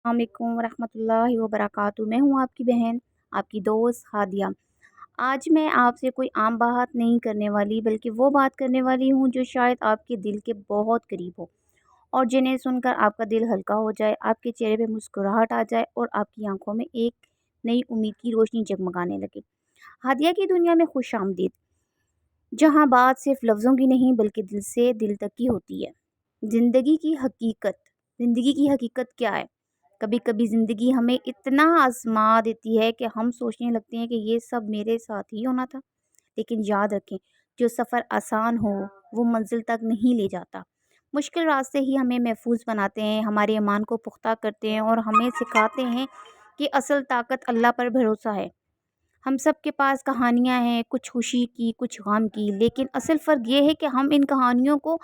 अस्सलामुअलैकुम वरहमतुल्लाहि वबरकातुहू। मैं हूँ आपकी बहन, आपकी दोस्त हादिया। आज मैं आपसे कोई आम बात नहीं करने वाली, बल्कि वो बात करने वाली हूँ जो शायद आपके दिल के बहुत करीब हो और जिन्हें सुनकर आपका दिल हल्का हो जाए, आपके चेहरे पे मुस्कुराहट आ जाए और आपकी आंखों में एक नई उम्मीद की रोशनी जगमगाने लगे। हादिया की दुनिया में खुश आमदीद, जहाँ बात सिर्फ लफ्ज़ों की नहीं बल्कि दिल से दिल तक की होती है। ज़िंदगी की हकीकत ज़िंदगी की हकीकत क्या है? कभी कभी ज़िंदगी हमें इतना आजमा देती है कि हम सोचने लगते हैं कि ये सब मेरे साथ ही होना था। लेकिन याद रखें, जो सफ़र आसान हो वो मंजिल तक नहीं ले जाता। मुश्किल रास्ते ही हमें महफूज बनाते हैं, हमारे ईमान को पुख्ता करते हैं और हमें सिखाते हैं कि असल ताकत अल्लाह पर भरोसा है। हम सब के पास कहानियाँ हैं, कुछ खुशी की कुछ गम की, लेकिन असल फ़र्क ये है कि हम इन कहानियों को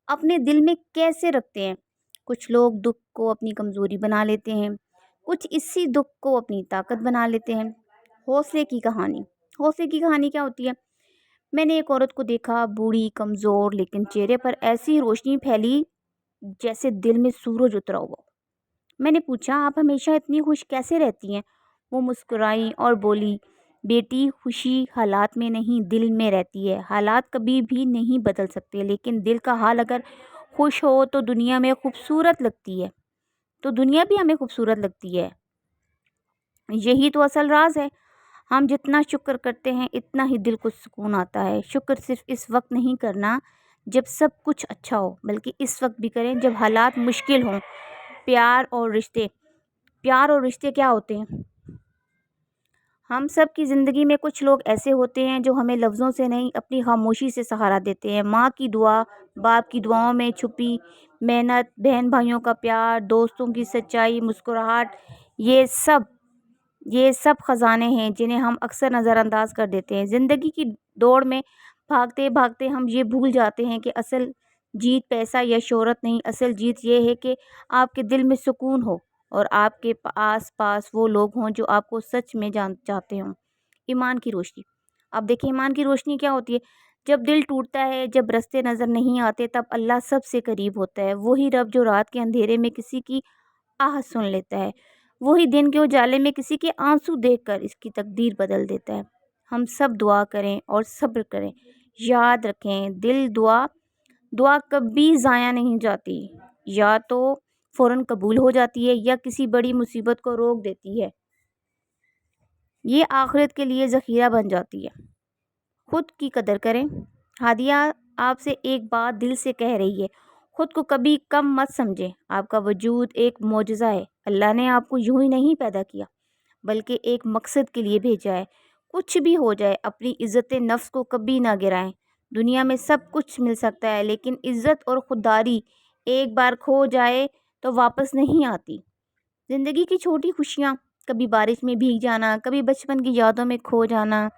अपने दिल में कैसे रखते हैं। कुछ लोग दुख को अपनी कमज़ोरी बना लेते हैं, कुछ इसी दुख को अपनी ताकत बना लेते हैं। हौसले की कहानी हौसले की कहानी क्या होती है? मैंने एक औरत को देखा, बूढ़ी कमज़ोर, लेकिन चेहरे पर ऐसी रोशनी फैली जैसे दिल में सूरज उतरा हुआ। मैंने पूछा, आप हमेशा इतनी खुश कैसे रहती हैं? वो मुस्कुराई और बोली, बेटी, खुशी हालात में नहीं दिल में रहती है। हालात कभी भी नहीं बदल सकते, लेकिन दिल का हाल अगर खुश हो तो दुनिया में खूबसूरत लगती है, तो दुनिया भी हमें खूबसूरत लगती है। यही तो असल राज है। हम जितना शुक्र करते हैं इतना ही दिल को सुकून आता है। शुक्र सिर्फ इस वक्त नहीं करना जब सब कुछ अच्छा हो, बल्कि इस वक्त भी करें जब हालात मुश्किल हों। प्यार और रिश्ते क्या होते हैं? हम सब की ज़िंदगी में कुछ लोग ऐसे होते हैं जो हमें लफ्ज़ों से नहीं, अपनी खामोशी से सहारा देते हैं। माँ की दुआ, बाप की दुआओं में छुपी मेहनत, बहन भाइयों का प्यार, दोस्तों की सच्चाई, मुस्कुराहट, ये सब ये सब ख़जाने हैं जिन्हें हम अक्सर नज़रअंदाज कर देते हैं। ज़िंदगी की दौड़ में भागते भागते हम ये भूल जाते हैं कि असल जीत पैसा या शोहरत नहीं, असल जीत ये है कि आपके दिल में सुकून हो और आपके आस पास वो लोग हों जो आपको सच में जान चाहते हों। ईमान की रोशनी। अब देखिए, ईमान की रोशनी क्या होती है? जब दिल टूटता है, जब रास्ते नज़र नहीं आते, तब अल्लाह सबसे करीब होता है। वही रब जो रात के अंधेरे में किसी की आह सुन लेता है, वही दिन के उजाले में किसी के आंसू देखकर इसकी तकदीर बदल देता है। हम सब दुआ करें और सब्र करें। याद रखें, दिल दुआ दुआ कभी ज़ाया नहीं जाती। या तो फ़ौरन कबूल हो जाती है या किसी बड़ी मुसीबत को रोक देती है। ये आखिरत के लिए ज़ख़ीरा बन जाती है। खुद की कदर करें। हादिया आपसे एक बात दिल से कह रही है, खुद को कभी कम मत समझें। आपका वजूद एक मोजज़ा है। अल्लाह ने आपको यूं ही नहीं पैदा किया, बल्कि एक मकसद के लिए भेजा है। कुछ भी हो जाए, अपनी इज़्ज़त नफ्स को कभी ना गिराएं। दुनिया में सब कुछ मिल सकता है, लेकिन इज़्ज़त और खुददारी एक बार खो जाए तो वापस नहीं आती। ज़िंदगी की छोटी खुशियाँ, कभी बारिश में भीग जाना, कभी बचपन की यादों में खो जाना,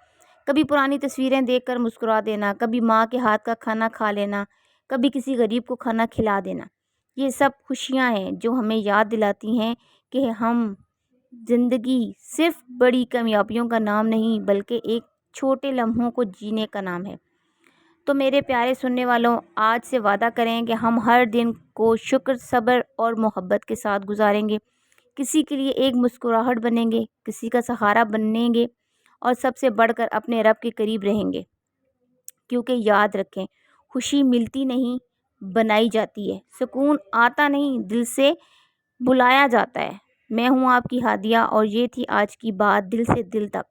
कभी पुरानी तस्वीरें देखकर मुस्कुरा देना, कभी माँ के हाथ का खाना खा लेना, कभी किसी गरीब को खाना खिला देना, ये सब खुशियाँ हैं जो हमें याद दिलाती हैं कि हम ज़िंदगी सिर्फ बड़ी कामयाबियों का नाम नहीं, बल्कि एक छोटे लम्हों को जीने का नाम है। तो मेरे प्यारे सुनने वालों, आज से वादा करें कि हम हर दिन को शुक्र, सब्र और मोहब्बत के साथ गुजारेंगे। किसी के लिए एक मुस्कुराहट बनेंगे, किसी का सहारा बनेंगे और सबसे बढ़कर अपने रब के करीब रहेंगे। क्योंकि याद रखें, खुशी मिलती नहीं, बनाई जाती है। सुकून आता नहीं, दिल से बुलाया जाता है। मैं हूँ आपकी हादिया और ये थी आज की बात दिल से दिल तक।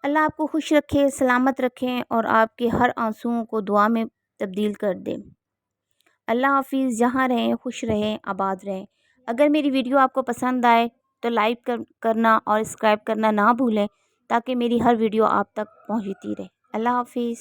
अल्लाह आपको खुश रखे, सलामत रखें और आपके हर आंसुओं को दुआ में तब्दील कर दे। अल्लाह हाफिज़। जहाँ रहें खुश रहें, आबाद रहें। अगर मेरी वीडियो आपको पसंद आए तो लाइक करना और सब्सक्राइब करना ना भूलें, ताकि मेरी हर वीडियो आप तक पहुँचती रहे। अल्लाह हाफिज़।